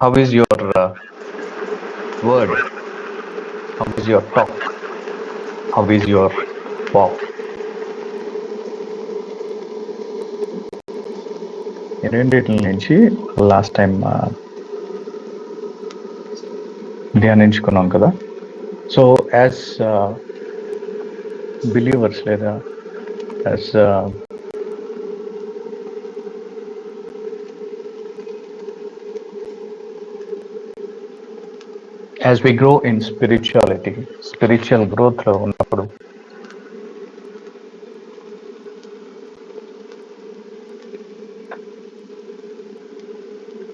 How is your word? How is your talk? How is your walk? ఈ రెండిటి నుంచి last time ధ్యానించుకున్నాం కదా. సో యాజ్ బిలీవర్స్ లేదా as as we grow in spirituality, spiritual గ్రోత్లో ఉన్నప్పుడు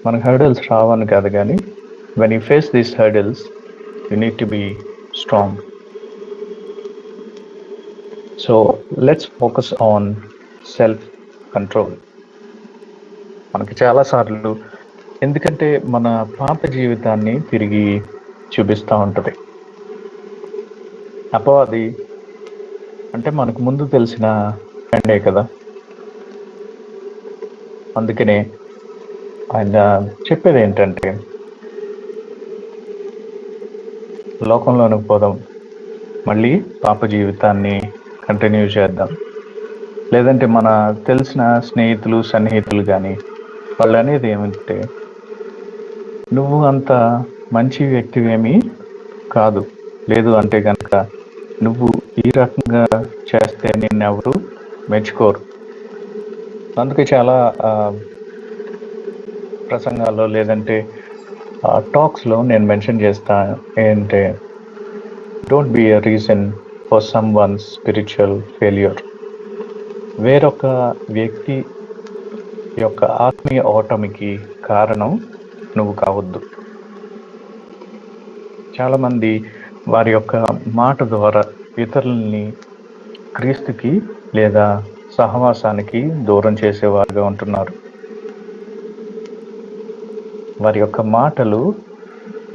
మనకు హర్డల్స్ రావని కాదు, కానీ when you face these hurdles you need to be strong. So let's focus on self control. మనకి చాలాసార్లు ఎందుకంటే మన పాత జీవితాన్ని తిరిగి చూపిస్తూ ఉంటుంది. అపవాది అంటే మనకు ముందు తెలిసిన ఫ్రెండే కదా, అందుకనే ఆయన చెప్పేది ఏంటంటే లోకంలోనికి పోదాం, మళ్ళీ పాప జీవితాన్ని కంటిన్యూ చేద్దాం. లేదంటే మన తెలిసిన స్నేహితులు సన్నిహితులు కానీ వాళ్ళు అనేది ఏమంటే, నువ్వు అంత మంచి వ్యక్తివేమీ కాదు, లేదు అంటే కనుక నువ్వు ఈ రకంగా చేస్తే నిన్నెవరు మెచ్చుకోరు. అందుకే చాలా ప్రసంగాల్లో లేదంటే టాక్స్లో నేను మెన్షన్ చేస్తా ఏంటంటే, don't be a reason for someone spiritual failure. వేరొక వ్యక్తి యొక్క ఆత్మీయ ఓటమికి కారణం నువ్వు కావద్దు. చాలామంది వారి యొక్క మాట ద్వారా ఇతరులని క్రీస్తుకి లేదా సహవాసానికి దూరం చేసేవారుగా ఉంటున్నారు. వారి యొక్క మాటలు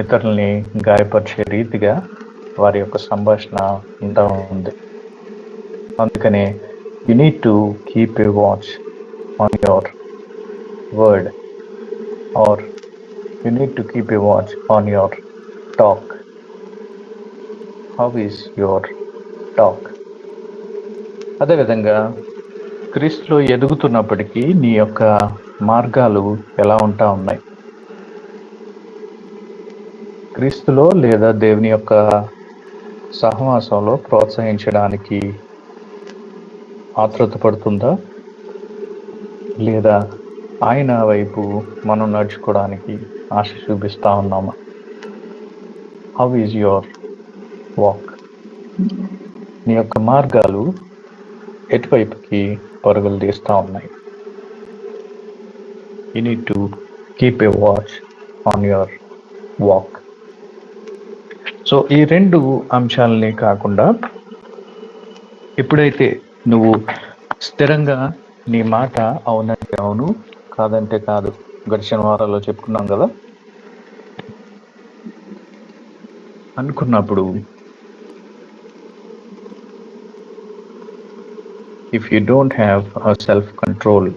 ఇతరుల్ని గాయపరిచే రీతిగా వారి యొక్క సంభాషణ ఉంటా ఉంది. అందుకనే you need to keep a watch on your word, or you need to keep a watch on your talk. How is your talk? అదేవిధంగా క్రీస్తులో ఎదుగుతున్నప్పటికీ నీ యొక్క మార్గాలు ఎలా ఉంటా ఉన్నాయి? క్రీస్తులో లేదా దేవుని యొక్క సహవాసంలో ప్రోత్సహించడానికి ఆతృత పడుతుందా, లేదా ఆయన వైపు మనం నడుచుకోవడానికి ఆశ చూపిస్తూ ఉన్నామా? How is your walk? నీ యొక్క మార్గాలు ఎటువైపుకి పరుగులు తీస్తూ ఉన్నాయి? You need to keep a watch on your walk. So ఈ రెండు అంశాలని కాకుండా ఎప్పుడైతే నువ్వు స్థిరంగా నీ మాట అవునంటే అవును, కాదంటే కాదు, గడిచిన వారాల్లో చెప్పుకున్నాం కదా, అనుకున్నప్పుడు if you don't have a self control,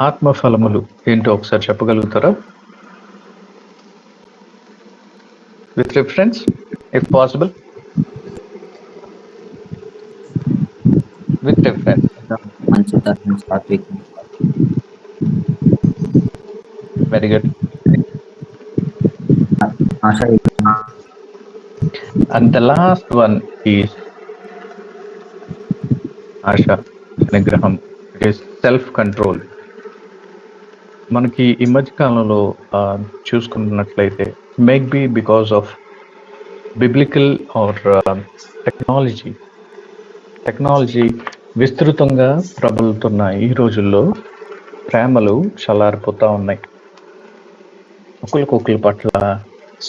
ఆత్మఫలములు ఏంటో ఒకసారి చెప్పగలుగుతారా? With reference if possible. With difference. మంచితనం, సాత్వికం, Very good. Asha, And the last one is Asha, Nigraham. It is self-control. మనకి ఈ మధ్య కాలంలో చూసుకున్నట్లయితే maybe because of biblical or technology విస్తృతంగా ప్రబలుతున్న ఈ రోజుల్లో ప్రేమలు చల్లారిపోతూ ఉన్నాయి. ఒకరికొకరి పట్ల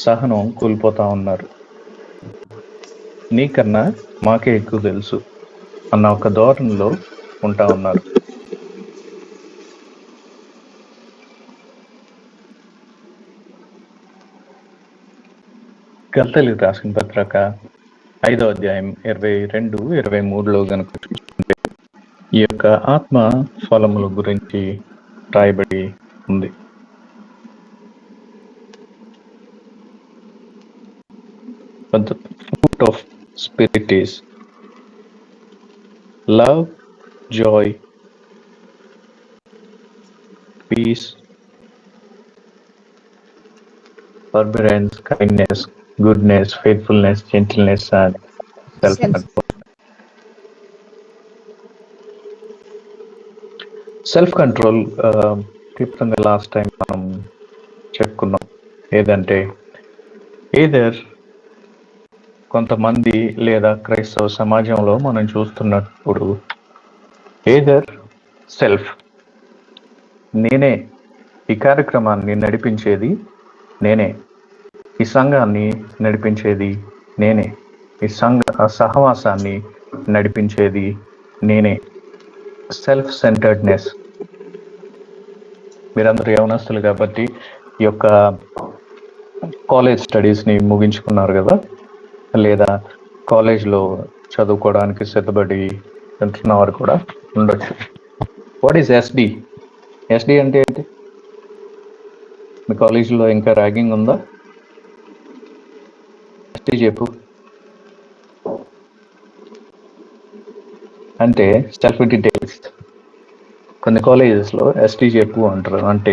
సహనం కోల్పోతూ ఉన్నారు. నీకన్నా మాకే ఎక్కువ తెలుసు అన్న ఒక ధోరణిలో ఉంటా ఉన్నారు. గలతీయులకు రాసిన పత్రిక 5వ అధ్యాయం 22, 23లో కనుక చూసుకుంటే ఈ యొక్క యొక్క ఆత్మ ఫలముల గురించి రాయబడి ఉంది. But the fruit of spirit is love, joy, peace, forbearance, kindness, goodness, faithfulness, gentleness, and self-control. Self control క్లుప్తంగా లాస్ట్ టైం మనం చెప్పుకున్నాం. ఏదంటే ఏదర్ కొంతమంది లేదా క్రైస్తవ సమాజంలో మనం చూస్తున్నప్పుడు ఏదర్ సెల్ఫ్, నేనే ఈ కార్యక్రమాన్ని నడిపించేది, నేనే ఈ సంఘాన్ని నడిపించేది, నేనే ఈ సహవాసాన్ని నడిపించేది, నేనే. Self centredness. మీరందరూ యవనస్తులు కాబట్టి ఈ యొక్క కాలేజ్ స్టడీస్ని ముగించుకున్నారు కదా, లేదా కాలేజ్లో చదువుకోవడానికి సిద్ధపడి ఉంటున్న వారు కూడా ఉండొచ్చు. What is SD? ఎస్డి అంటే ఏంటి? మీ కాలేజీలో ఇంకా ర్యాగింగ్ ఉందా? ఎస్డి చెప్పు. అంటే సెల్ఫ్ డీటెయిల్స్. కొన్ని కాలేజెస్లో ఎస్డి చెప్పు అంటారు. అంటే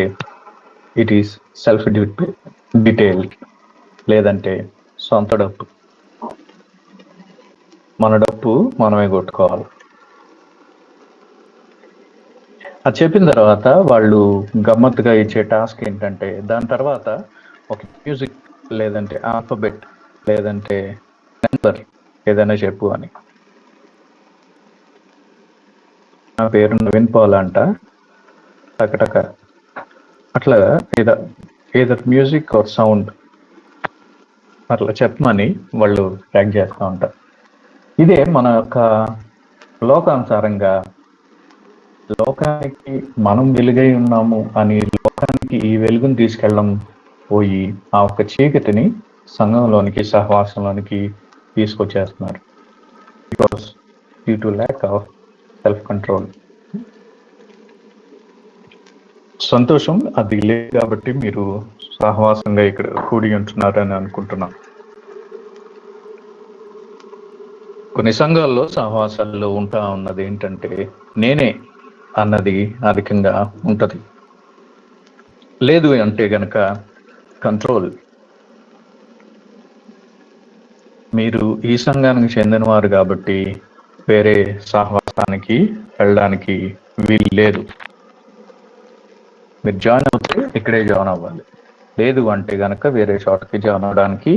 ఇట్ ఈస్ సెల్ఫ్ డీటెయిల్, లేదంటే సొంత డప్పు. మన డప్పు మనమే కొట్టుకోవాలి. అది చెప్పిన తర్వాత వాళ్ళు గమ్మత్తుగా ఇచ్చే టాస్క్ ఏంటంటే దాని తర్వాత ఒక మ్యూజిక్ లేదంటే ఆల్ఫబెట్ లేదంటే నెంబర్ ఏదైనా చెప్పు అని. నా పేరు నవీన్ పాల్ అంట, టకటక అట్లా ఏదో మ్యూజిక్ ఆర్ సౌండ్ అట్లా చెప్పమని వాళ్ళు ట్రాక్ చేస్తూ ఉంటారు. ఇదే మన యొక్క లోకానుసారంగా లోకానికి మనం వెలుగై ఉన్నాము అని లోకానికి ఈ వెలుగును తీసుకెళ్ళడం పోయి ఆ ఒక్క చీకటిని సంఘంలోనికి సహవాసంలోనికి తీసుకొచ్చేస్తున్నారు. Because due to lack of self control. సంతోషం, అది లేదు కాబట్టి మీరు సహవాసంగా ఇక్కడ కూడి ఉంటున్నారని అనుకుంటున్నాం. కొన్ని సంఘాల్లో సహవాసాల్లో ఉంటా ఉన్నది ఏంటంటే నేనే అన్నది అధికంగా ఉంటది. లేదు అంటే గనక కంట్రోల్. మీరు ఈ సంఘానికి చెందినవారు కాబట్టి వేరే సహవాసానికి వెళ్ళడానికి వీలు లేదు. మీరు జాయిన్ అవుతే ఇక్కడే జాయిన్ అవ్వాలి, లేదు అంటే గనక వేరే చోటకి జాయిన్ అవడానికి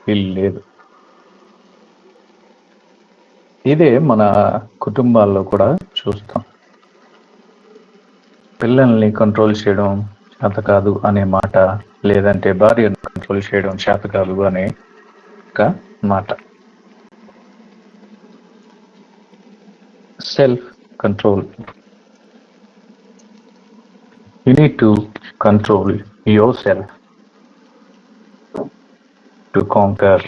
వీలు లేదు. ఇదే మన కుటుంబాల్లో కూడా చూస్తాం. పిల్లల్ని కంట్రోల్ చేయడం చేత కాదు అనే మాట, లేదంటే భార్యను కంట్రోల్ చేయడం చేత కాదు అనే ఒక మాట. Self control. You need to control yourself to conquer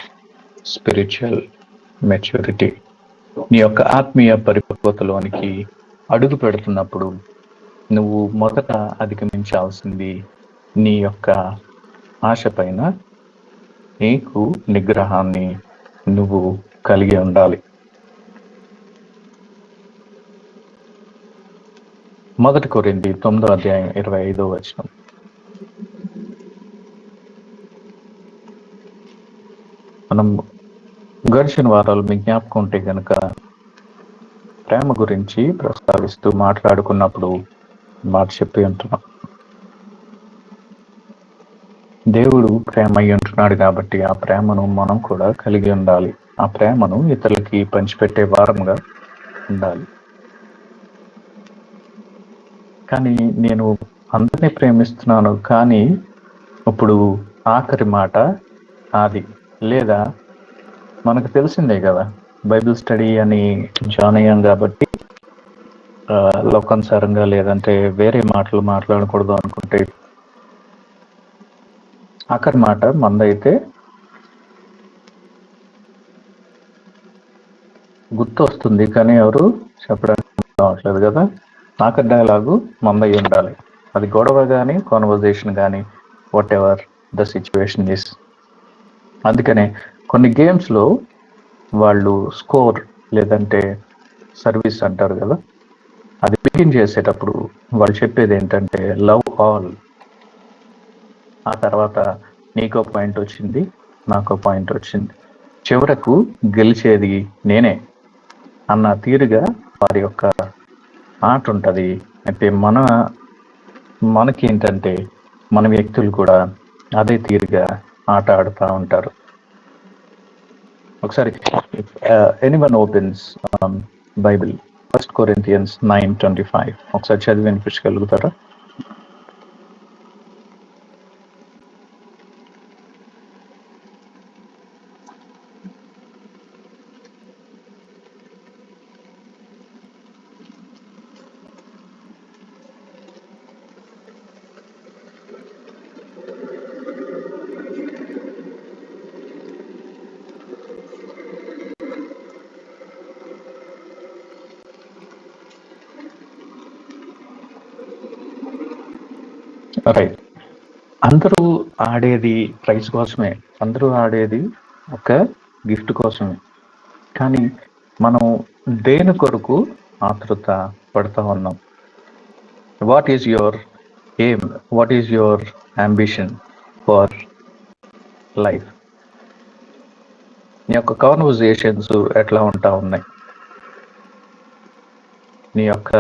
spiritual maturity. నీ యొక్క ఆత్మీయ పరిపక్వతలోనికి అడుగు పెడుతున్నప్పుడు నువ్వు మొదట అధిగమించాల్సింది నీ యొక్క ఆశ పైన నీకు నిగ్రహాన్ని నువ్వు కలిగి ఉండాలి. మొదటి కొరింథీ 9వ అధ్యాయం 25వ వచనం. మనం గడిచిన వారాలు మీ జ్ఞాపకం ఉంటే కనుక ప్రేమ గురించి ప్రస్తావిస్తూ మాట్లాడుకున్నప్పుడు మాట చెప్పి ఉంటున్నాం. దేవుడు ప్రేమ అయి ఉంటున్నాడు కాబట్టి ఆ ప్రేమను మనం కూడా కలిగి ఉండాలి. ఆ ప్రేమను ఇతరులకి పంచిపెట్టే వారంగా ఉండాలి. కానీ నేను అందరినీ ప్రేమిస్తున్నాను, కానీ ఇప్పుడు ఆఖరి మాట అది, లేదా మనకు తెలిసిందే కదా బైబిల్ స్టడీ అని జాయిన్ అయ్యాం కాబట్టి లోకానుసారంగా లేదంటే వేరే మాటలు మాట్లాడకూడదు అనుకుంటే ఆఖరి మాట మందైతే గుర్తు వస్తుంది, కానీ ఎవరు చెప్పడానికి కావట్లేదు కదా. నాకు డైలాగు మందై ఉండాలి. అది గొడవ కానీ కాన్వర్జేషన్ కానీ what ever the situation is. అందుకనే కొన్ని గేమ్స్లో వాళ్ళు స్కోర్ లేదంటే సర్వీస్ అంటారు కదా, అది బిగిన్ చేసేటప్పుడు వాళ్ళు చెప్పేది ఏంటంటే లవ్ ఆల్. ఆ తర్వాత నీకో పాయింట్ వచ్చింది, నాకో పాయింట్ వచ్చింది, చివరకు గెలిచేది నేనే అన్న తీరుగా వారి యొక్క ఆట ఉంటుంది. అయితే మనకి ఏంటంటే మన వ్యక్తులు కూడా అదే తీరుగా ఆట ఆడుతూ ఉంటారు. ఒకసారి ఎనీవన్ ఓపెన్స్ బైబిల్ 1 Corinthians 9:25 ఒకసారి చదివి వినిపించగలుగుతారా? రైట్. అందరూ ఆడేది ప్రైజ్ కోసమే, అందరూ ఆడేది ఒక గిఫ్ట్ కోసమే. కానీ మనం దేని కొరకు ఆతృత పడతా ఉన్నాం? What is your aim? What is your ambition for life? నీ యొక్క కాన్వర్జేషన్స్ ఎట్లా ఉంటా ఉన్నాయి? నీ యొక్క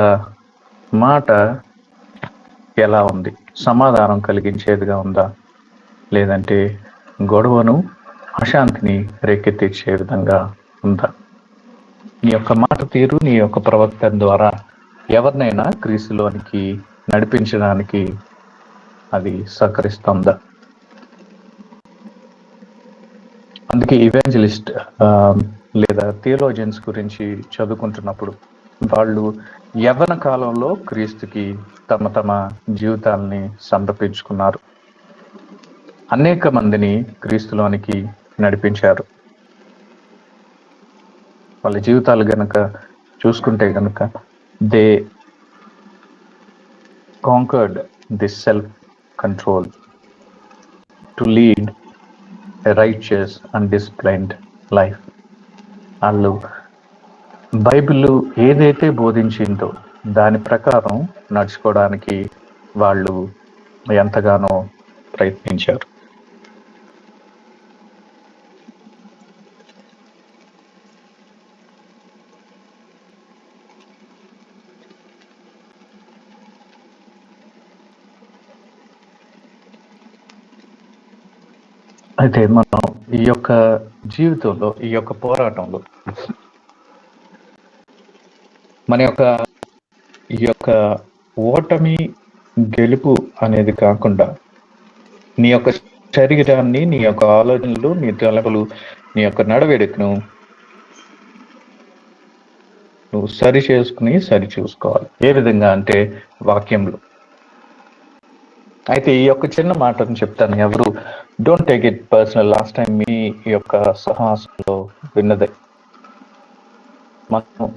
మాట ఎలా ఉంది? సమాధానం కలిగించేదిగా ఉందా, లేదంటే గొడవను అశాంతిని రేకెత్తించే విధంగా ఉందా? నీ యొక్క మాట తీరు, నీ యొక్క ప్రవర్తన ద్వారా ఎవరినైనా క్రీస్తులోనికి నడిపించడానికి అది సహకరిస్తుందా? అందుకే ఈవాంజలిస్ట్ లేదా థియోలాజియన్స్ గురించి చదువుకుంటున్నప్పుడు వాళ్ళు యవ్వన కాలంలో క్రీస్తుకి తమ తమ జీవితాలని సమర్పించుకున్నారు, అనేక మందిని క్రీస్తులోనికి నడిపించారు. వాళ్ళ జీవితాలు గనక చూసుకుంటే గనక they conquered this self control to lead a righteous and disciplined life. వాళ్ళు బైబిల్ ఏదైతే బోధించిందో దాని ప్రకారం నడుచుకోవడానికి వాళ్ళు ఎంతగానో ప్రయత్నించారు. అయితే మనం ఈ యొక్క జీవితంలో, ఈ యొక్క పోరాటంలో మన యొక్క ఈ యొక్క ఓటమి గెలుపు అనేది కాకుండా నీ యొక్క శరీరాన్ని, నీ యొక్క ఆలోచనలు, నీ తలపులు, నీ యొక్క నడవడికను నువ్వు సరి చేసుకుని సరి చూసుకోవాలి. ఏ విధంగా అంటే వాక్యంలో. అయితే ఈ యొక్క చిన్న మాటను చెప్తాను, ఎవరు don't take it personal. Last time మీ యొక్క సహాసంలో విన్నదే. మనం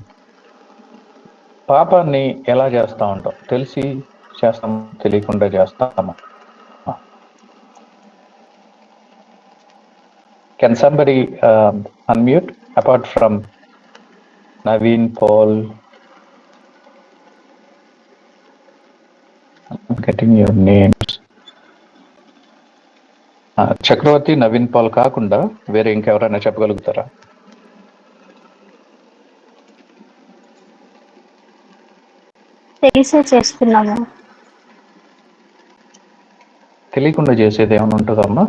పాపాన్ని ఎలా చేస్తా ఉంటాం? తెలిసి చేస్తాం, తెలియకుండా చేస్తామా? Can somebody unmute apart from Naveen, Paul? I'm getting your names. Chakravarthi, Naveen, Paul కాకుండా వేరే ఇంకెవరైనా చెప్పగలుగుతారా? తెలిసే చేస్తున్నాము. తెలియకుండా చేసేది ఏమైనా ఉంటుందమ్మా?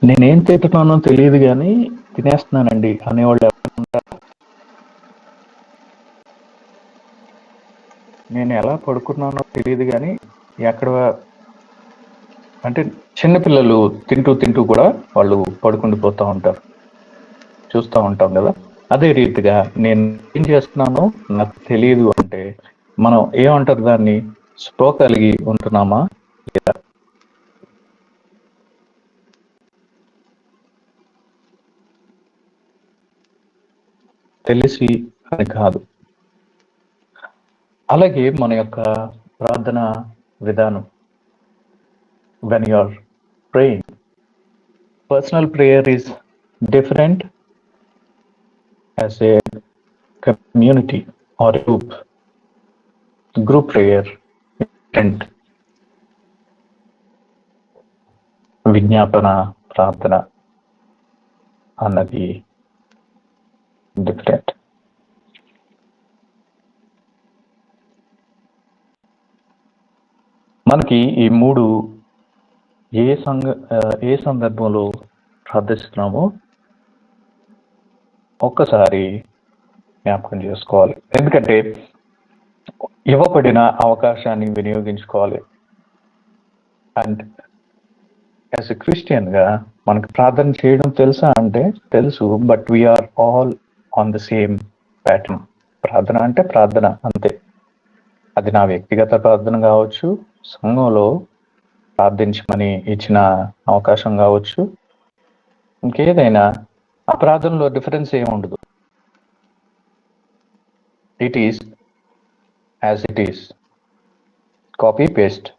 నేనేం తింటున్నానో తెలియదు కానీ తినేస్తున్నానండి అనేవాళ్ళు ఎవరు ఉంటారు? నేను ఎలా పడుకున్నానో తెలియదు కానీ ఎక్కడ అంటే చిన్నపిల్లలు తింటూ తింటూ కూడా వాళ్ళు పడుకుండిపోతూ ఉంటారు, చూస్తూ ఉంటాం కదా. అదే రీతిగా నేను ఏం చేస్తున్నానో నాకు తెలియదు అంటే మనం ఏమంటారు దాన్ని? స్పృహ కలిగి ఉంటున్నామా లేదా? తెలిసి అని కాదు. అలాగే మన యొక్క ప్రార్థన విధానం, when you are praying, personal prayer is different as a community or a group prayer and విజ్ఞాపన ప్రార్థన అన్నది డిఫరెంట్. మనకి ఈ మూడు ఏ సందర్భంలో ప్రార్థిస్తున్నామో ఒక్కసారి జ్ఞాపకం చేసుకోవాలి. ఎందుకంటే ఇవ్వబడిన అవకాశాన్ని వినియోగించుకోవాలి. అండ్ యాజ్ ఎ క్రిస్టియన్గా మనకు ప్రార్థన చేయడం తెలుసా అంటే తెలుసు, but we are all on the same pattern. ప్రార్థన అంటే ప్రార్థన అంతే. అది నా వ్యక్తిగత ప్రార్థన కావచ్చు, సంఘంలో ప్రార్థించమని ఇచ్చిన అవకాశం కావచ్చు, ఇంకేదైనా. ఆ ప్రార్థనలో డిఫరెన్స్ ఏమి ఉండదు. It is as it is, copy paste.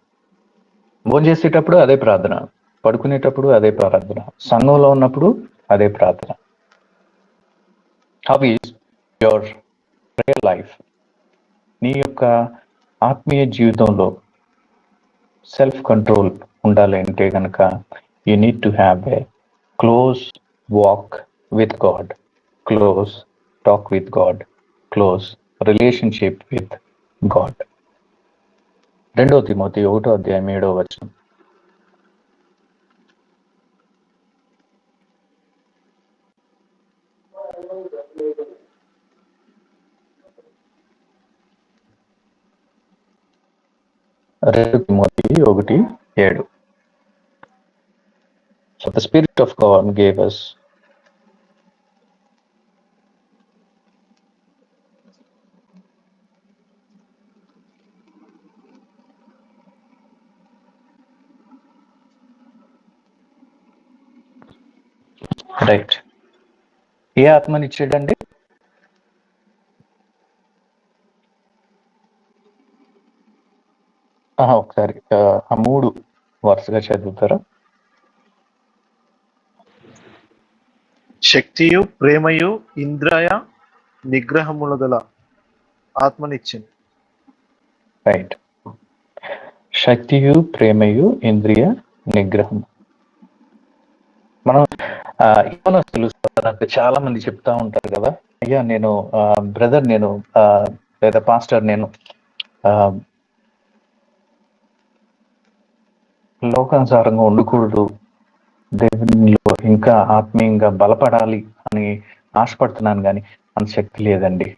భోజనం చేసేటప్పుడు అదే ప్రార్థన, పడుకునేటప్పుడు అదే ప్రార్థన, సంఘంలో ఉన్నప్పుడు అదే ప్రార్థన. How is your prayer life? నీ యొక్క ఆత్మీయ జీవితంలో సెల్ఫ్ కంట్రోల్ ఉండాలి అంటే కనుక you need to have a close walk with God, close talk with God, close relationship with God. 2 Timothy 1:7 2 Timothy 1:7. So the Spirit of God gave us right. ఏ ఆత్మని ఇచ్చాడండి? ఒకసారి ఆ 3 వరుసగా చదువుతారా? శక్తియు ప్రేమయు ఇంద్రియ నిగ్రహముల గల ఆత్మనిచ్చింది. రైట్. శక్తియు ప్రేమయు ఇంద్రియ నిగ్రహం. మనం యవనస్తులు నాకు చాలా మంది చెప్తా ఉంటారు కదా, అయ్యా నేను బ్రదర్ నేను లేదా పాస్టర్ నేను లోకానుసారంగా ఉండకూడదు, దేవునిలో ఇంకా ఆత్మీయంగా బలపడాలి అని ఆశపడుతున్నాను, కానీ అంత శక్తి లేదండి,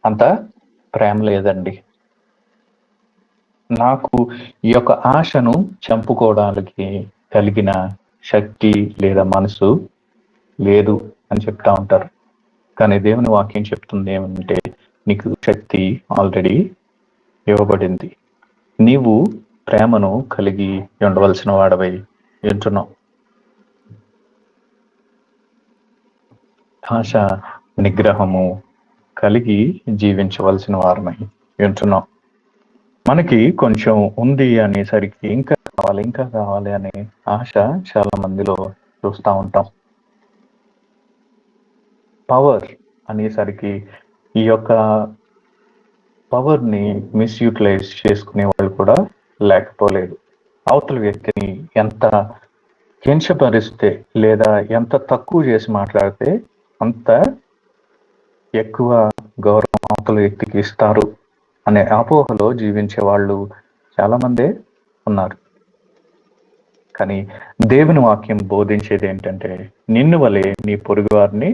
అంత ప్రేమ లేదండి, నాకు ఈ యొక్క ఆశను చంపుకోవడానికి కలిగిన శక్తి లేదా మనసు లేదు అని చెప్తా ఉంటారు. కానీ దేవుని వాక్యం చెప్తుంది ఏమంటే, నీకు శక్తి ఆల్రెడీ ఇవ్వబడింది, నీవు ప్రేమను కలిగి ఉండవలసిన వాడవై ఉంటున్నావు, ఆశ నిగ్రహము కలిగి జీవించవలసిన వారమై ఉంటున్నాం. మనకి కొంచెం ఉంది అనేసరికి ఇంకా కావాలి అనే ఆశ చాలా మందిలో చూస్తూ ఉంటాం. పవర్ అనేసరికి ఈ యొక్క పవర్ని మిస్యూటిలైజ్ చేసుకునే వాళ్ళు కూడా లేకపోలేదు. అవతల వ్యక్తిని ఎంత కించపరిస్తే లేదా ఎంత తక్కువ చేసి మాట్లాడితే అంత ఎక్కువ గౌరవం అవతల వ్యక్తికి ఇస్తారు అనే అపోహలో జీవించే వాళ్ళు చాలా మందే ఉన్నారు. కానీ దేవుని వాక్యం బోధించేది ఏంటంటే, నిన్ను వలె నీ పొరుగు వారిని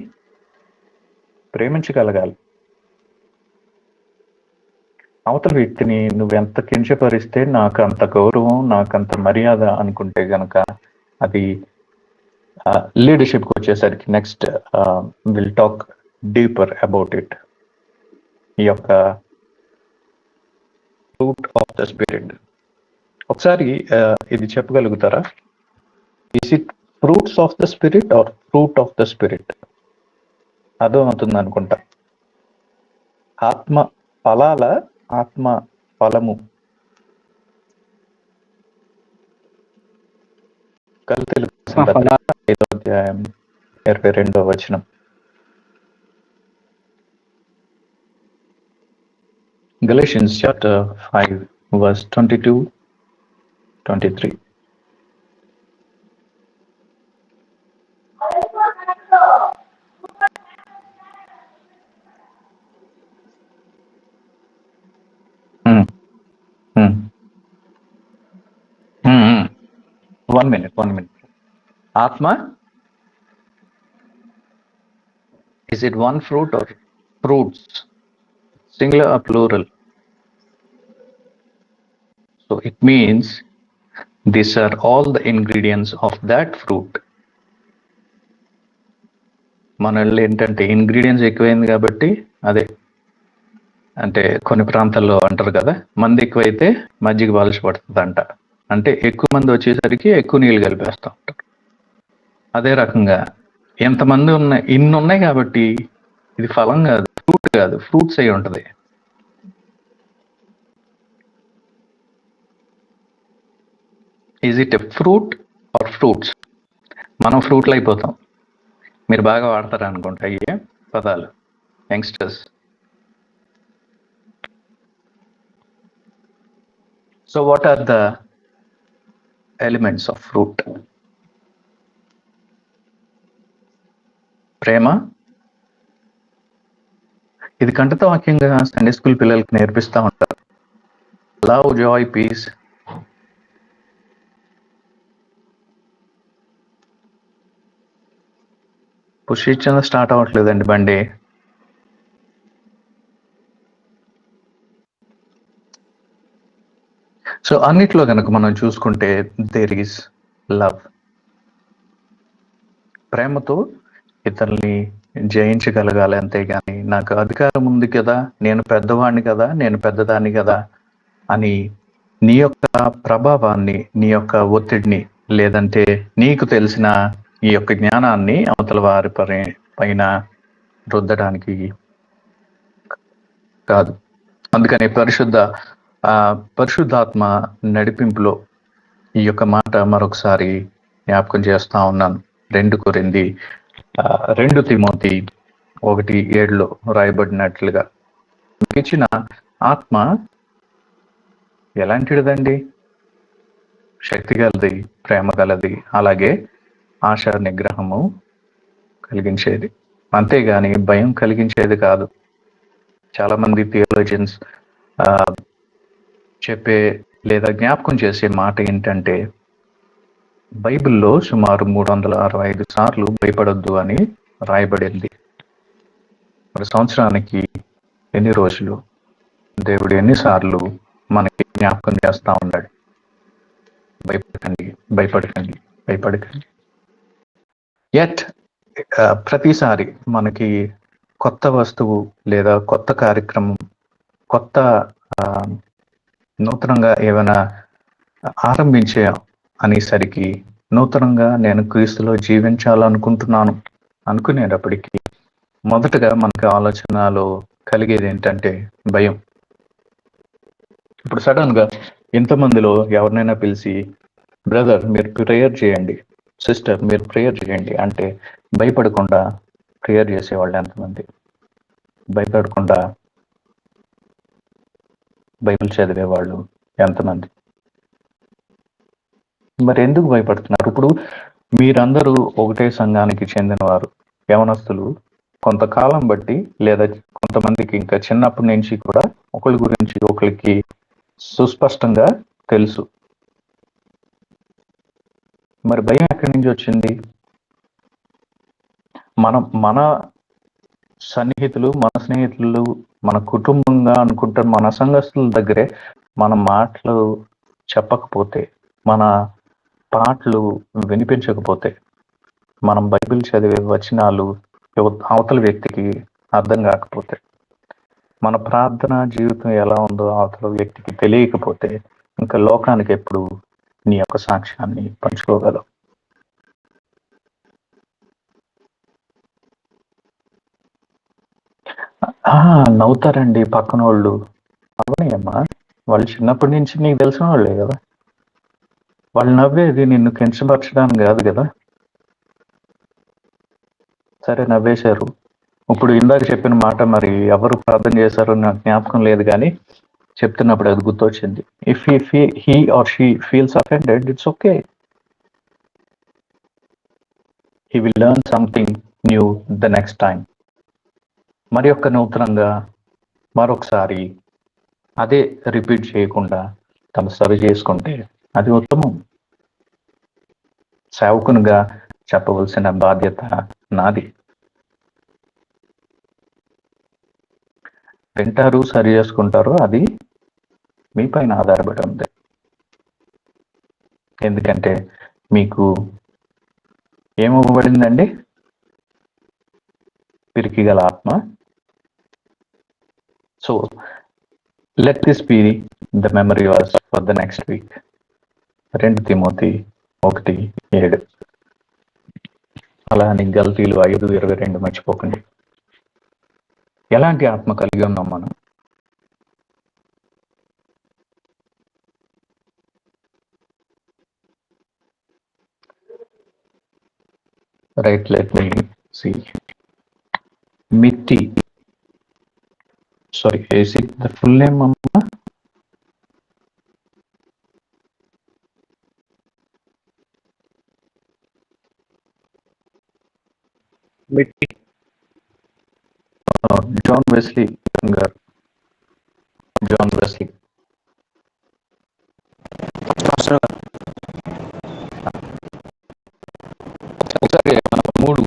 ప్రేమించగలగాలి. అవతల వ్యక్తిని నువ్వెంత కించపరిస్తే నాకు అంత గౌరవం, నాకంత మర్యాద అనుకుంటే గనక అది లీడర్షిప్కి వచ్చేసరికి next will talk deeper about it. ఈ యొక్క ఫ్రూట్ ఆఫ్ ద స్పిరిట్ ఒకసారి ఇది చెప్పగలుగుతారా? Is it fruits of the spirit or fruit of the spirit? అర్థం అవుతుంది అనుకుంటా. ఆత్మ ఫలాల ఆత్మ ఫలము. గలతీయులకు రాసిన పత్రిక 5వ అధ్యాయం 22వ వచనం. Galatians chapter 5 verse 22-23. One minute. Atma, is it one fruit or fruits? Singular or plural? So it means these are all the ingredients of that fruit. మనల్లో ఏంటంటే ఇంగ్రీడియంట్స్ ఎక్కువైంది కాబట్టి అదే, అంటే కొన్ని ప్రాంతాల్లో అంటారు కదా, మంది ఎక్కువైతే మజ్జిగ బాలిష పడుతుంది అంట. అంటే ఎక్కువ మంది వచ్చేసరికి ఎక్కువ నీళ్ళు కలిపేస్తూ ఉంటారు. అదే రకంగా ఎంతమంది ఉన్నాయి, ఇన్ని ఉన్నాయి కాబట్టి ఇది ఫలం కాదు, ఫ్రూట్ కాదు, ఫ్రూట్స్ అయి ఉంటది. Is it a fruit or fruits? మనం ఫ్రూట్లు అయిపోతాం. మీరు బాగా వాడతారు అనుకుంటా ఈ పదాలు youngsters. So what are the elements of fruit? ప్రేమ. ఇది కంటత వాక్యంగా సండే స్కూల్ పిల్లలకి నేర్పిస్తూ ఉంటారు. Love, joy, peace. పుష్పించడం స్టార్ట్ అవ్వట్లేదండి బండి. సో అన్నిట్లో కనుక మనం చూసుకుంటే దేర్ ఈస్ లవ్. ప్రేమతో ఇతరుల్ని జయించగలగాలి, అంతేగాని నాకు అధికారం ఉంది కదా, నేను పెద్దవాడిని కదా, నేను పెద్దదాన్ని కదా అని నీ యొక్క ప్రభావాన్ని, నీ యొక్క ఒత్తిడిని, లేదంటే నీకు తెలిసిన ఈ యొక్క జ్ఞానాన్ని అవతల వారి పైన రుద్దడానికి కాదు. అందుకని పరిశుద్ధాత్మ నడిపింపులో ఈ యొక్క మాట మరొకసారి జ్ఞాపకం చేస్తా ఉన్నాను. 2 తిమోతి 1:7 రాయబడినట్లుగా ఇచ్చిన ఆత్మ ఎలాంటిదండి? శక్తి గలది, ప్రేమ గలది, అలాగే ఆశ నిగ్రహము కలిగించేది, అంతేగాని భయం కలిగించేది కాదు. చాలా మంది థియాలజియన్స్ చెప్పే లేదా జ్ఞాపకం చేసే మాట ఏంటంటే, బైబిల్లో సుమారు 365 సార్లు భయపడొద్దు అని రాయబడింది. మరి సంవత్సరానికి ఎన్ని రోజులు దేవుడు ఎన్నిసార్లు మనకి జ్ఞాపకం చేస్తా ఉన్నాడు, భయపడకండి, భయపడకండి, భయపడకండి. యట్ ప్రతిసారి మనకి కొత్త వస్తువు లేదా కొత్త కార్యక్రమం, కొత్త నూతనంగా ఏమైనా ఆరంభించే అనేసరికి, నూతనంగా నేను క్రీస్తులో జీవించాలనుకుంటున్నాను అనుకునేటప్పటికీ మొదటగా మనకి ఆలోచనలో కలిగేది ఏంటంటే భయం. ఇప్పుడు సడన్ గా ఇంతమందిలో ఎవరినైనా పిలిచి, బ్రదర్ మీరు ప్రేయర్ చేయండి, సిస్టర్ మీరు ప్రేయర్ చేయండి అంటే భయపడకుండా ప్రేయర్ చేసేవాళ్ళు ఎంతమంది? భయపడకుండా బైబిల్ చదివేవాళ్ళు ఎంతమంది? మరి ఎందుకు భయపడుతున్నారు? ఇప్పుడు మీరందరూ ఒకటే సంఘానికి చెందినవారు, యవనస్తులు. కొంతకాలం బట్టి లేదా కొంతమందికి ఇంకా చిన్నప్పటి నుంచి కూడా ఒకరి గురించి ఒకరికి సుస్పష్టంగా తెలుసు. మరి భయం ఎక్కడి నుంచి వచ్చింది? మన సన్నిహితులు, మన స్నేహితులు, మన కుటుంబంగా అనుకుంటారు, మన సంఘస్థుల దగ్గరే మన మాటలు చెప్పకపోతే, మన పాటలు వినిపించకపోతే, మనం బైబిల్ చదివే వచనాలు అవతల వ్యక్తికి అర్థం కాకపోతే, మన ప్రార్థన జీవితం ఎలా ఉందో అవతల వ్యక్తికి తెలియకపోతే, ఇంకా లోకానికి ఎప్పుడు నీ యొక్క సాక్ష్యాన్ని పంచుకోగలవు? నవ్వుతారండి పక్కన వాళ్ళు. అవనమ్మా, వాళ్ళు చిన్నప్పటి నుంచి నీకు తెలిసిన వాళ్ళే కదా. వాళ్ళు నవ్వేది నిన్ను కించపరచడానికి కాదు కదా. సరే, నవ్వేశారు. ఇప్పుడు ఇందాక చెప్పిన మాట మరి ఎవరు ప్రార్థన చేశారో నాకు జ్ఞాపకం లేదు, కానీ చెప్తున్నప్పుడు అది గుర్తొచ్చింది. If he or she feels offended, it's okay. He will learn something new the next time. మరి యొక్క నూతనంగా మరొకసారి అదే రిపీట్ చేయకుండా తను సరి చేసుకుంటే అది ఉత్తమం. సేవకునిగా చెప్పవలసిన బాధ్యత నాది. వింటారు, సరి చేసుకుంటారు, అది మీ పైన ఆధారపడి ఉంది. ఎందుకంటే మీకు ఏమివ్వబడిందండి? పిరికి గల ఆత్మ. So let this be the memory verse for the next week. 2 Timothy 1:7. అలా అని గల్తీలు 5:22 మర్చిపోకండి. ఎలాంటి ఆత్మ కలిగి ఉన్నాం మనం? Right, let me see. Mitti, sorry, is it the full name అమ్మా? Mitti John Wesley garu. John Wesley. ఒకసారి 3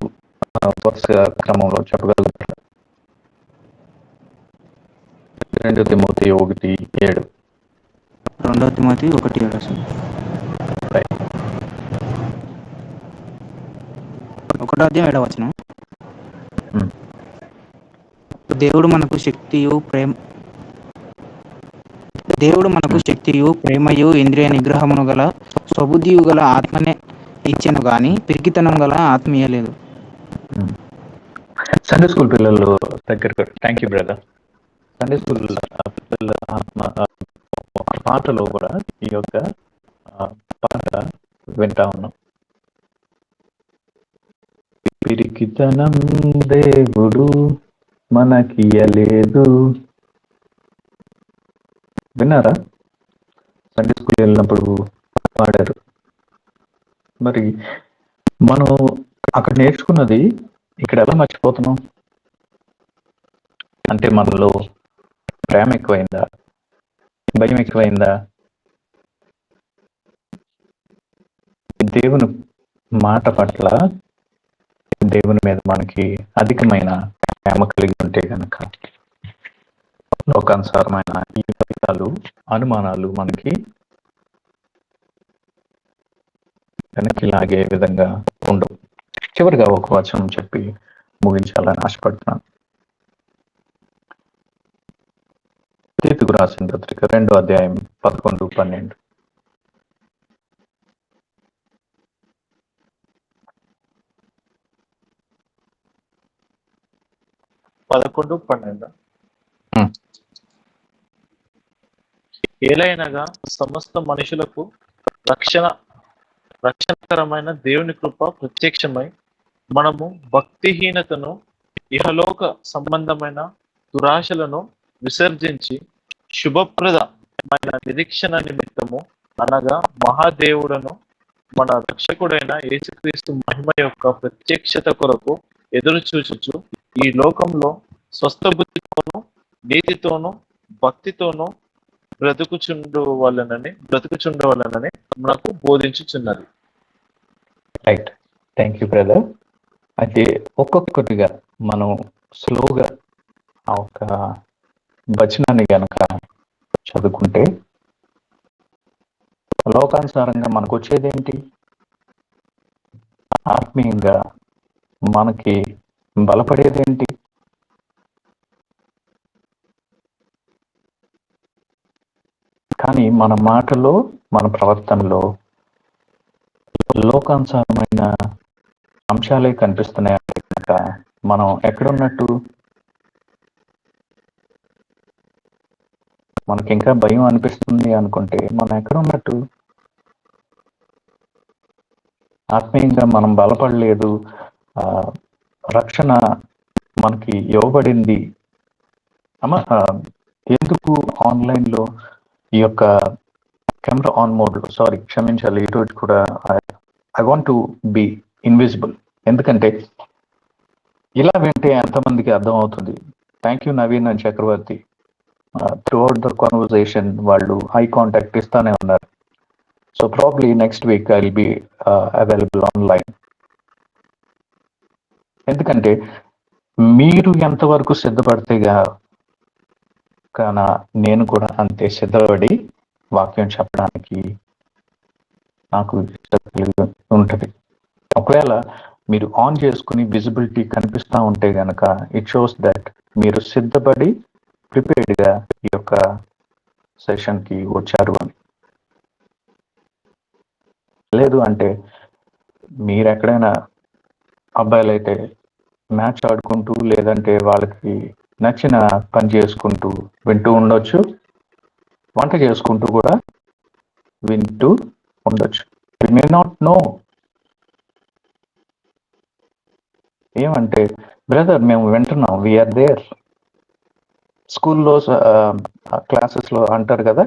వరుస క్రమంలో చెప్పగలుగుతారు. 2 తిమోతి 1:7. 2 Timothy 1:7 sir. ఒకటో అధ్యాయం 7వ వచనం. దేవుడు మనకు శక్తియు ప్రేమయు ఇంద్రియ నిగ్రహమును గల స్వబుద్ధియు గల ఆత్మనే ఇచ్చెను గాని పిరికితనం గల ఆత్మీయ లేదు. సండే స్కూల్ పిల్లలు దగ్గర, thank you brother. Sunday school పిల్లల ఆత్మ పాటలో కూడా ఈ యొక్క పాట వింటా ఉన్నాం. పిరికితనం దేవుడు మనకియలేదు. విన్నారా? సండే స్కూల్ వెళ్ళినప్పుడు పాడారు. మరి మనం అక్కడ నేర్చుకున్నది ఇక్కడ ఎలా మర్చిపోతున్నాం? అంటే మనలో ప్రేమ ఎక్కువైందా? భయం ఎక్కువైందా? దేవుని మాట పట్ల, దేవుని మీద మనకి అధికమైన ప్రేమ కలిగి ఉంటే కనుక లోకానుసారమైన ఈ ఫలితాలు, అనుమానాలు మనకి వెనక్కి లాగే విధంగా ఉండవు. చివరిగా ఒక వచనం చెప్పి ముగించాలని ఆశపడుతున్నాను. తీతుకు రాసిన పత్రిక 2వ అధ్యాయం 11-12. 11-12. ఏలైనగా సమస్త మనుషులకు రక్షణకరమైన దేవుని కృప ప్రత్యక్షమై మనము భక్తిహీనతను, ఇహలోక సంబంధమైన దురాశలను విసర్జించి శుభప్రదమైన నిరీక్షణ నిమిత్తము, అనగా మహాదేవుడను మన రక్షకుడైన యేసుక్రీస్తు మహిమ యొక్క ప్రత్యక్షత కొరకు ఎదురు చూచుచు ఈ లోకంలో స్వస్థ బుద్ధితోనూ నీతితోనూ భక్తితోనూ బ్రతుకుచుండవలనని మనకు బోధించుచున్నది. Right, thank you brother. అయితే ఒక్కొక్కటిగా మనం స్లోగా ఆ ఒక వచనాన్ని గనక చదువుకుంటే లోకానుసారంగా మనకు వచ్చేదేంటి? ఆత్మీయంగా మనకి బలపడేదేంటి? కానీ మన మాటలో, మన ప్రవర్తనలో లోకానుసారమైన అంశాలే కనిపిస్తున్నాయి కనుక మనం ఎక్కడున్నట్టు? మనకి ఇంకా భయం అనిపిస్తుంది అనుకుంటే మనం ఎక్కడ ఉన్నట్టు? ఆత్మీయంగా మనం బలపడలేదు, రక్షణ మనకి ఇవ్వబడింది. ఎందుకు ఆన్లైన్లో ఈ యొక్క కెమెరా ఆన్ మోడ్లో, సారీ క్షమించాలి, ఈరోజు కూడా I want to be invisible. ఎందుకంటే ఇలా వింటే ఎంతమందికి అర్థం అవుతుంది? Thank you Naveen and Chakravarthi. Throughout the conversation వాళ్ళు ఐ కాంటాక్ట్ ఇస్తానే ఉన్నారు. So probably next week I will be available online. ఎందుకంటే మీరు ఎంతవరకు సిద్ధపడితే కానీ నేను కూడా అంతే సిద్ధపడి వాక్యం చెప్పడానికి నాకు ఉంటుంది. ఒకవేళ మీరు ఆన్ చేసుకుని విజిబిలిటీ కనిపిస్తూ ఉంటే గనక ఇట్ షోస్ దట్ మీరు సిద్ధపడి ప్రిపేర్డ్గా ఈ యొక్క సెషన్కి వచ్చారు అని. లేదు అంటే మీరు ఎక్కడైనా అబ్బాయిలు అయితే మ్యాచ్ ఆడుకుంటూ, లేదంటే వాళ్ళకి నచ్చిన పని చేసుకుంటూ వింటూ ఉండొచ్చు, వంట చేసుకుంటూ కూడా వింటూ ఉండొచ్చు. You may not know. ఏమంటే బ్రదర్ మేము వింటున్నాం, వీఆర్ దేర్. స్కూల్లో క్లాసెస్లో అంటారు కదా,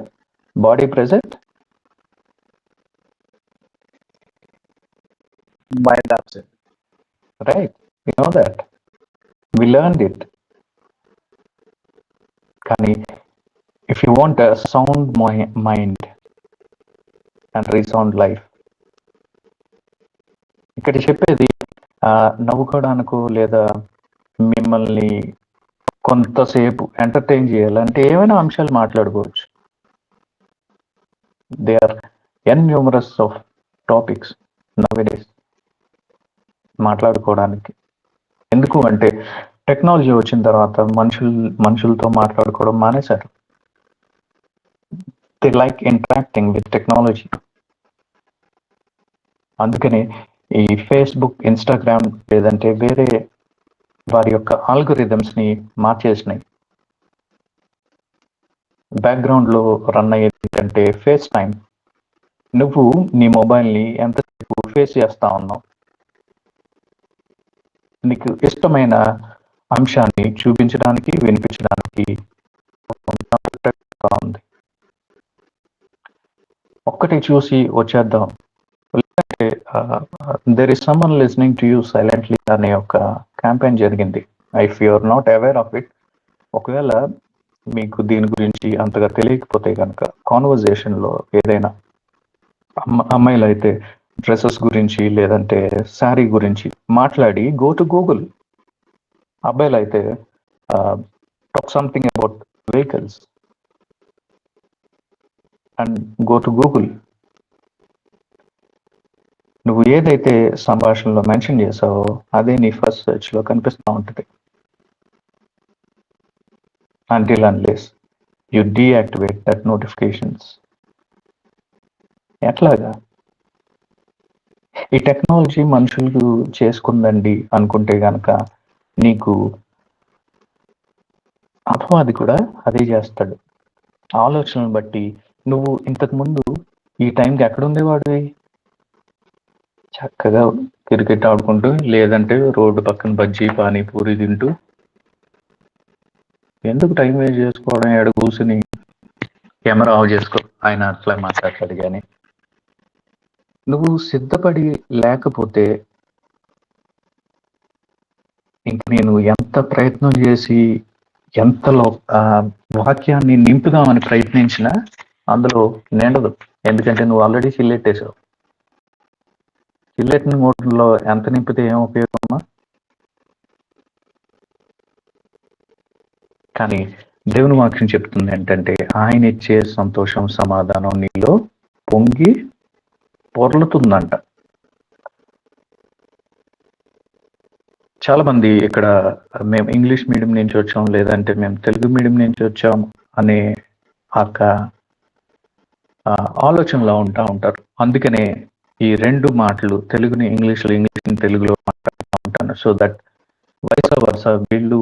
body present, mind absent. Right? You know that, we learned it. కానీ if you want a sound mind and resound life, ఇక్కడ చెప్పేది నవ్వుకోవడానికో లేదా మిమ్మల్ని కొంతసేపు ఎంటర్టైన్ చేయాలంటే ఏమైనా అంశాలు మాట్లాడుకోవచ్చు. They are numerous of topics nowadays మాట్లాడుకోవడానికి. ఎందుకు అంటే టెక్నాలజీ వచ్చిన తర్వాత మనుషులతో మాట్లాడుకోవడం మానేశారు. They like interacting with technology. అందుకని ఈ ఫేస్బుక్, ఇన్స్టాగ్రామ్ లేదంటే వేరే వారి యొక్క ఆల్గోరిథమ్స్ని మార్చేసినాయి. బ్యాక్గ్రౌండ్లో రన్ అయ్యేది ఏంటంటే ఫేస్ టైం. నువ్వు నీ మొబైల్ని ఎంతసేపు ఫేస్ చేస్తా ఉన్నావు, నీకు ఇష్టమైన అంశాన్ని చూపించడానికి, వినిపించడానికి ఉంది. ఒక్కటి చూసి వచ్చేద్దాం, లేదంటే there is someone listening to you silently అనే ఒక క్యాంపెయిన్ జరిగింది. If you are not aware of it, ఒకవేళ మీకు దీని గురించి అంతగా తెలియకపోతే కనుక కాన్వర్జేషన్లో ఏదైనా అమ్మాయిలు అయితే డ్రెస్సెస్ గురించి లేదంటే శారీ గురించి మాట్లాడి గో టు గూగుల్. అబ్బాయిలు అయితే talk something about vehicles and go to Google. నువ్వు ఏదైతే సంభాషణలో మెన్షన్ చేసావో అదే నీ ఫస్ట్ సెర్చ్లో కనిపిస్తూ ఉంటుంది. Until unless you deactivate that notifications. ఎట్లాగా? ఈ టెక్నాలజీ మనుషులు చేసుకుందండి అనుకుంటే గనక నీకు అపవాది కూడా అదే చేస్తాడు. ఆలోచనలు బట్టి నువ్వు ఇంతకుముందు ఈ టైంకి ఎక్కడ ఉండేవాడివి? చక్కగా క్రికెట్ ఆడుకుంటూ, లేదంటే రోడ్డు పక్కన బజ్జీ పానీపూరి తింటూ, ఎందుకు టైం వేస్ట్ చేసుకోవడం, ఎడ కూర్చుని కెమెరా ఆఫ్ చేసుకో, ఆయన అట్లా మాట్లాడతాడు. కానీ నువ్వు సిద్ధపడి లేకపోతే ఇంక నేను ఎంత ప్రయత్నం చేసి ఎంతలో వాక్యాన్ని నింపుదామని ప్రయత్నించినా అందులో నిండదు. ఎందుకంటే నువ్వు ఆల్రెడీ చిల్లెట్టేసావు. చిల్లెట్టిన మూటలో ఎంత నింపితే ఏం ఉపయోగమా? కానీ దేవుని వాక్యం చెప్తుంది ఏంటంటే ఆయన ఇచ్చే సంతోషం, సమాధానం నీలో పొంగి పొర్లుతుందంట. చాలా మంది ఇక్కడ మేము ఇంగ్లీష్ మీడియం నుంచి వచ్చాం, లేదంటే మేము తెలుగు మీడియం నుంచి వచ్చాం అనే ఆలోచనలో ఉంటారు. అందుకనే ఈ రెండు మాటలు తెలుగుని ఇంగ్లీష్లో, ఇంగ్లీష్ని తెలుగులో మాట్లాడుతూ ఉంటాను. సో దట్ వైస్ వర్సా వీళ్ళు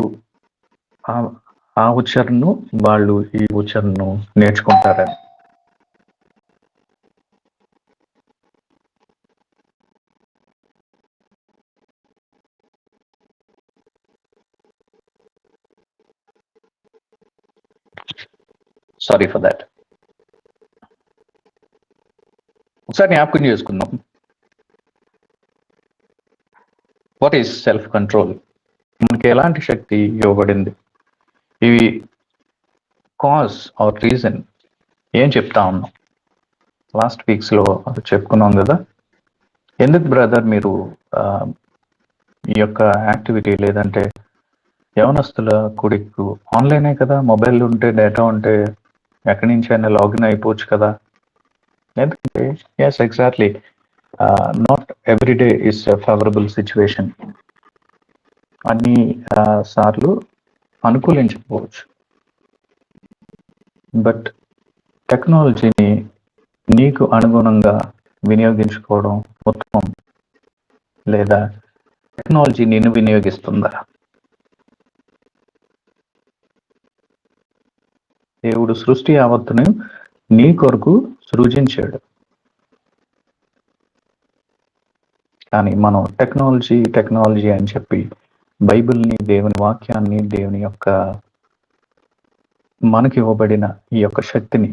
ఆ ఉచ్చారణను వాళ్ళు ఈ ఉచ్చారణను నేర్చుకుంటారని. Sorry for that. ఒకసారి జ్ఞాపకం చేసుకుందాం. What is self control? మనకి ఎలాంటి శక్తి ఇవ్వబడింది? ఇవి కాజ్ ఆర్ రీజన్ ఏం చెప్తా ఉన్నాం? లాస్ట్ వీక్స్లో చెప్పుకున్నాం కదా. ఎందుకు బ్రదర్ మీరు ఈ యొక్క యాక్టివిటీ లేదంటే యవనస్తుల కూడికు ఆన్లైనే కదా, మొబైల్ ఉంటే డేటా ఉంటే ఎక్కడి నుంచి అయినా లాగిన్ అయిపోవచ్చు కదా? ఎందుకంటే yes exactly, not every day is favourable situation. అన్ని సార్లు అనుకూలించకపోవచ్చు. బట్ టెక్నాలజీని నీకు అనుగుణంగా వినియోగించుకోవడం ఉత్తమం, లేదా టెక్నాలజీ నిన్ను వినియోగిస్తుందా? దేవుడు సృష్టి యావత్తును నీ కొరకు సృజించాడు. కానీ మనం టెక్నాలజీ అని చెప్పి బైబిల్ని, దేవుని వాక్యాన్ని, దేవుని యొక్క మనకి ఇవ్వబడిన ఈ యొక్క శక్తిని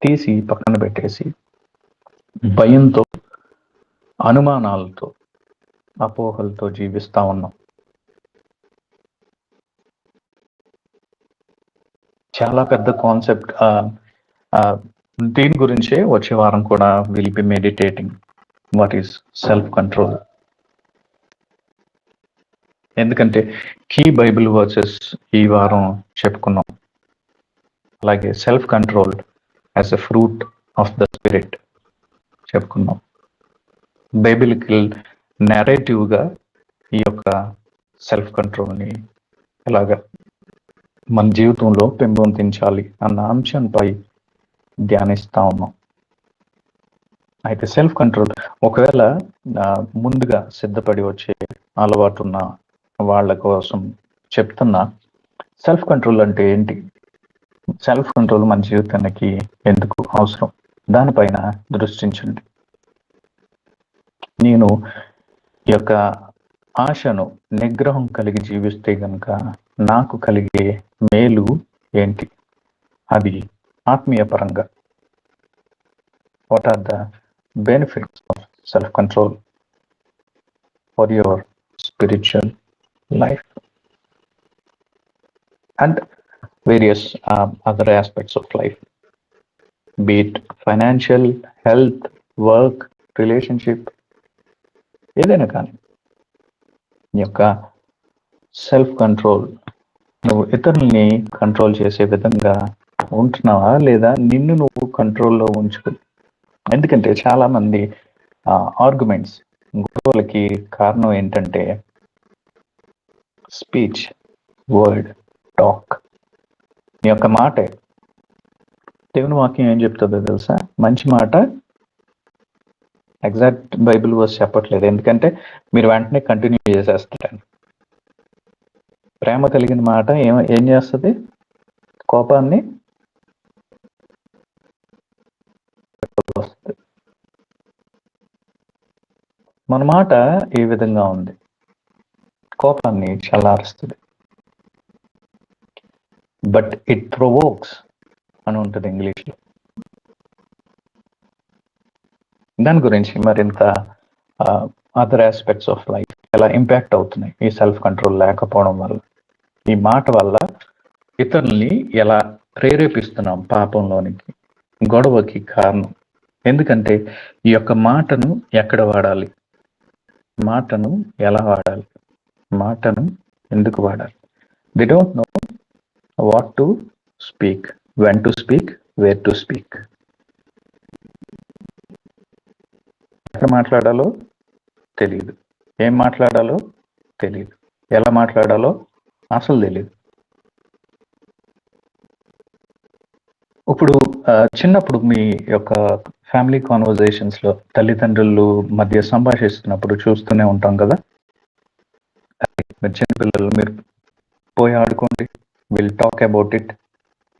తీసి పక్కన పెట్టేసి భయంతో, అనుమానాలతో, అపోహలతో జీవిస్తా ఉన్నాం. చాలా పెద్ద కాన్సెప్ట్. దీని గురించే వచ్చే వారం కూడా will be meditating what is self control. ఎందుకంటే కీ బైబిల్ వర్సెస్ ఈ వారం చెప్పుకున్నాం. అలాగే self control as a fruit of the spirit చెప్పుకున్నాం. బైబిలికల్ నెరేటివ్గా ఈ యొక్క సెల్ఫ్ కంట్రోల్ని ఎలాగా మన జీవితంలో పెంపొందించాలి అన్న అంశంపై ధ్యానిస్తా ఉన్నాం. అయితే సెల్ఫ్ కంట్రోల్ ఒకవేళ ముందుగా సిద్ధపడి వచ్చే అలవాటు ఉన్న వాళ్ళ కోసం చెప్తున్నా, సెల్ఫ్ కంట్రోల్ అంటే ఏంటి, సెల్ఫ్ కంట్రోల్ మన జీవితానికి ఎందుకు అవసరం, దానిపైన దృష్టించండి. నేను ఈ యొక్క ఆశను, నిగ్రహం కలిగి జీవిస్తే గనక నాకు కలిగే మేలు ఏంటి, అది ఆత్మీయ పరంగా what are the benefits of self control for your spiritual life and various other aspects of life, be it financial, health, work, relationship, ఏదైనా కానీ. నీ యొక్క సెల్ఫ్ కంట్రోల్, నువ్వు ఇతరుల్ని కంట్రోల్ చేసే విధంగా ఉంటున్నావా, లేదా నిన్ను నువ్వు కంట్రోల్లో ఉంచుకుని? ఎందుకంటే చాలా మంది ఆర్గ్యుమెంట్స్, గొడవలకి కారణం ఏంటంటే స్పీచ్, వర్డ్, టాక్. నీ యొక్క మాటే. దేవుని వాక్యం ఏం చెప్తుందో తెలుసా? మంచి మాట ఎగ్జాక్ట్ బైబిల్ వర్స్ చెప్పట్లేదు, ఎందుకంటే మీరు వెంటనే కంటిన్యూ చేసేస్తారని. ప్రేమ కలిగిన మాట ఏం చేస్తుంది? కోపాన్ని వస్తుంది. మన మాట ఏ విధంగా ఉంది? కోపాన్ని చల్లారుస్తుంది. బట్ ఇట్ ప్రొవోక్స్ అని ఉంటుంది ఇంగ్లీష్లో. దాని గురించి మరింత అదర్ ఆస్పెక్ట్స్ ఆఫ్ లైఫ్ ఎలా ఇంపాక్ట్ అవుతున్నాయి ఈ సెల్ఫ్ కంట్రోల్ లేకపోవడం వల్ల, ఈ మాట వల్ల ఇతరుల్ని ఎలా ప్రేరేపిస్తున్నాం పాపంలోనికి, గొడవకి కారణం. ఎందుకంటే ఈ యొక్క మాటను ఎక్కడ వాడాలి, మాటను ఎలా వాడాలి, మాటను ఎందుకు వాడాలి? They don't know what to speak, when to speak, where to speak. ఎక్కడ మాట్లాడాలో తెలియదు, ఏం మాట్లాడాలో తెలియదు, ఎలా మాట్లాడాలో అసలు తెలియదు. ఇప్పుడు చిన్నప్పుడు మీ యొక్క ఫ్యామిలీ కాన్వర్జేషన్స్లో తల్లిదండ్రులు మధ్య సంభాషిస్తున్నప్పుడు చూస్తూనే ఉంటాం కదా. మీరు చిన్నపిల్లలు, మీరు పోయి ఆడుకోండి, విల్ టాక్ అబౌట్ ఇట్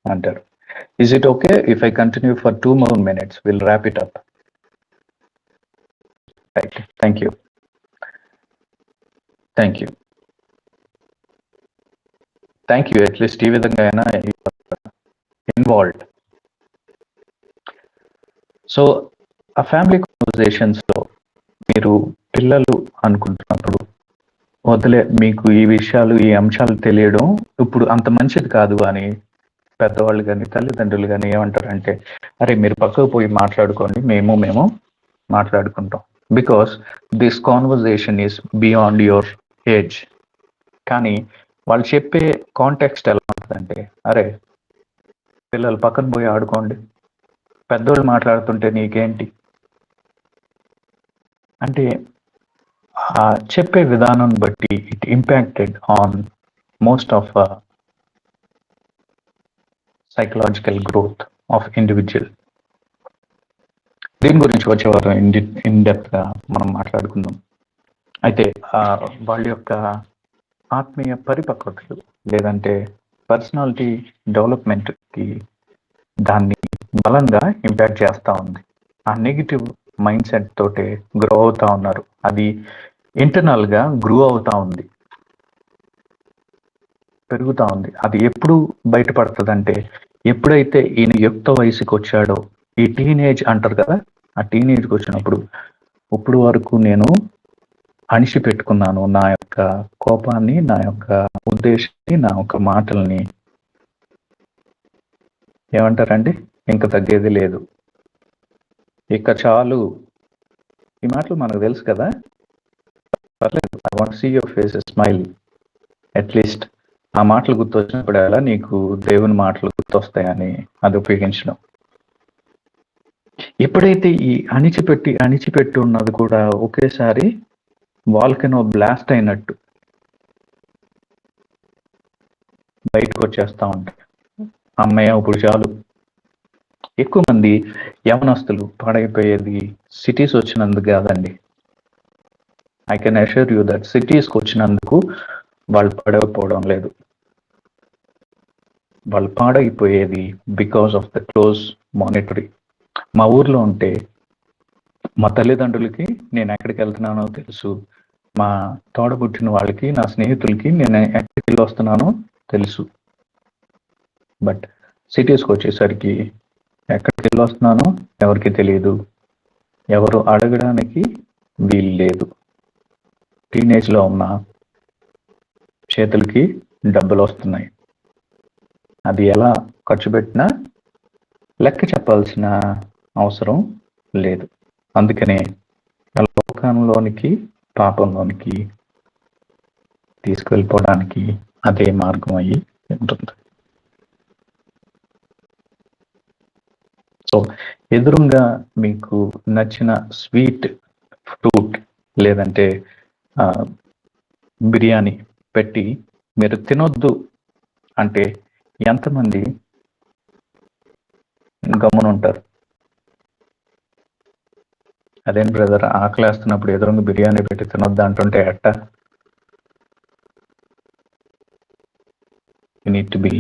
అంటారు. Is it okay if I continue for 2 more minutes? We'll wrap it up. Right. Thank you. Thank you. Thank you. At least ఈ విధంగా అయినా ఇన్వాల్వ్డ్. సో ఆ ఫ్యామిలీ కాన్వర్జేషన్స్లో మీరు పిల్లలు అనుకుంటున్నప్పుడు వదిలే, మీకు ఈ విషయాలు ఈ అంశాలు తెలియడం ఇప్పుడు అంత మంచిది కాదు అని పెద్దవాళ్ళు కానీ తల్లిదండ్రులు కానీ ఏమంటారంటే, అరే మీరు పక్కకు పోయి మాట్లాడుకోండి, మేము మాట్లాడుకుంటాం, because this conversation is beyond your age. కానీ వాళ్ళు చెప్పే కాంటెక్స్ట్ ఎలా ఉంటుందంటే, అరే పిల్లలు పక్కన పోయి ఆడుకోండి, పెద్దోళ్ళు మాట్లాడుతుంటే నీకేంటి అంటే, చెప్పే విధానం బట్టి it impacted on most of psychological growth of individual. దీని గురించి వచ్చే వారం ఇన్ డెప్త్ గా మనం మాట్లాడుకుందాం. అయితే వాళ్ళ యొక్క ఆత్మీయ పరిపక్వతలు లేదంటే పర్సనాలిటీ డెవలప్మెంట్ కి దాన్ని బలంగా ఇంపాక్ట్ చేస్తూ ఉంది. ఆ నెగిటివ్ మైండ్ సెట్ తోటే గ్రో అవుతా ఉన్నారు. అది ఇంటర్నల్ గా గ్రో అవుతా ఉంది, పెరుగుతా ఉంది. అది ఎప్పుడు బయటపడుతుంది అంటే, ఎప్పుడైతే ఈయన యుక్త వయసుకి వచ్చాడో, ఈ టీనేజ్ అంటారు కదా, ఆ టీనేజ్కి వచ్చినప్పుడు ఇప్పుడు వరకు నేను అణిచిపెట్టుకున్నాను నా యొక్క కోపాన్ని, నా యొక్క ఉద్దేశాన్ని, నా యొక్క మాటల్ని, ఏమంటారండి, ఇంకా తగ్గేది లేదు, ఇక చాలు. ఈ మాటలు మనకు తెలుసు కదా, పర్లేదు, I want see your face smile. At least ఆ మాటలు గుర్తొచ్చినప్పుడు ఎలా నీకు దేవుని మాటలు గుర్తొస్తాయని అది ఉపయోగించడం. ఎప్పుడైతే ఈ అణిచిపెట్టి ఉన్నది కూడా ఒకేసారి వాల్కనో బ్లాస్ట్ అయినట్టు బయటకు వచ్చేస్తా ఉంటాయి. అమ్మయ్య ఇప్పుడు చాలు. ఎక్కువ మంది యవనస్తులు పాడైపోయేది సిటీస్ వచ్చినందుకు కాదండి. I can assure you that సిటీస్కి వచ్చినందుకు వాళ్ళు పాడైపోవడం లేదు. వాళ్ళు పాడైపోయేది because of the close monitoring. మా ఊర్లో ఉంటే మా తల్లిదండ్రులకి నేను ఎక్కడికి వెళ్తున్నానో తెలుసు, మా తోడబుట్టిన వాళ్ళకి, నా స్నేహితులకి నేను ఎక్కడికి వెళ్ళి వస్తున్నానో తెలుసు. బట్ సిటీస్కి వచ్చేసరికి ఎక్కడికి వెళ్ళి వస్తున్నానో ఎవరికి తెలియదు, ఎవరు అడగడానికి వీలు లేదు. టీనేజ్లో ఉన్న చేతులకి డబ్బులు వస్తున్నాయి, అది ఎలా ఖర్చు పెట్టినా లెక్క చెప్పాల్సిన అవసరం లేదు. అందుకనే లోకంలోనికి, పాపంలోనికి తీసుకువెళ్ళిపోవడానికి అదే మార్గం అయ్యి ఉంటుంది. సో ఎదురుగా మీకు నచ్చిన స్వీట్ ఫ్రూట్ లేదంటే బిర్యానీ పెట్టి మీరు తినొద్దు అంటే ఎంతమంది గమ్మునుంటారు? అదేం బ్రదర్, ఆకలేస్తున్నప్పుడు ఎదురుగా బిర్యానీ పెట్టి తినొద్దు అంటుంటే ఎట్ట? You need to be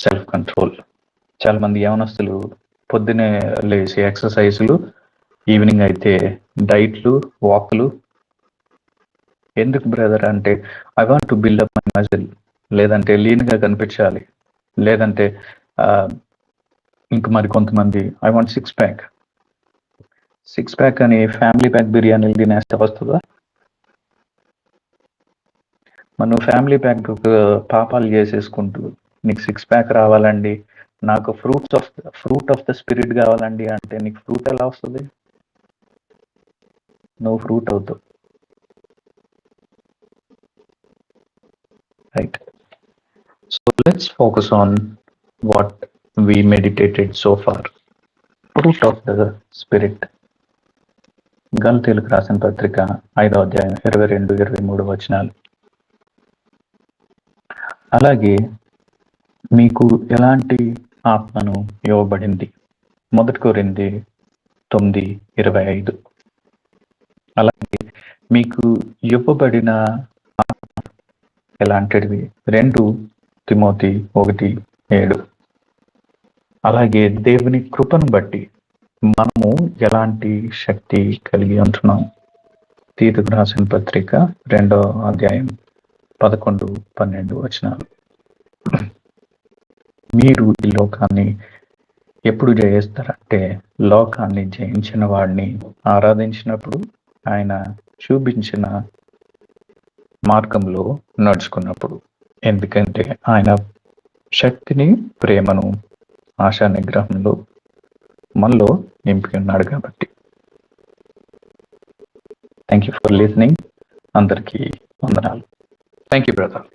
self control. చాలా మంది యవనస్తులు పొద్దునే లేచి ఎక్సర్సైజులు, ఈవినింగ్ అయితే డైట్లు, వాక్లు. ఎందుకు బ్రదర్ అంటే, I want to build up my muscle, లేదంటే లీన్గా కనిపించాలి, లేదంటే ఇంక మరి కొంతమంది ఐ వాంట్ సిక్స్ ప్యాక్ అని ఫ్యామిలీ ప్యాక్ బిర్యానీలు తినేస్తే వస్తుందా? మనం ఫ్యామిలీ ప్యాక్ పాపాలు చేసేసుకుంటూ నీకు సిక్స్ ప్యాక్ రావాలండి, నాకు ఫ్రూట్ ఆఫ్ ద స్పిరిట్ కావాలండి అంటే నీకు ఫ్రూట్ ఎలా వస్తుంది? నువ్వు ఫ్రూట్ అవుతావు. Right. So let's focus on what we meditated so far. Fruit of the Spirit. గలతీయులకు రాసిన పత్రిక 5వ అధ్యాయం 22-23 వచనాలు. అలాగే మీకు ఎలాంటి ఆత్మను ఇవ్వబడింది? 1 కొరింథీ 9:25. అలాగే మీకు ఇవ్వబడిన ఆత్మ ఎలాంటిది? 2 తిమోతి 1:7. అలాగే దేవుని కృపను బట్టి మనము ఎలాంటి శక్తి కలిగి ఉంటున్నాం? తీతుకు రాసిన పత్రిక 2వ అధ్యాయం 11-12 వచనాలు. మీరు ఈ లోకాన్ని ఎప్పుడు జయిస్తారంటే, లోకాన్ని జయించిన వాడిని ఆరాధించినప్పుడు, ఆయన చూపించిన మార్గంలో నడుచుకున్నప్పుడు. ఎందుకంటే ఆయన శక్తిని, ప్రేమను, ఆశా నిగ్రహంలో మనలో నింపి ఉన్నాడు కాబట్టి. Thank you for listening. అందరికీ వందనాలు. Thank you brother.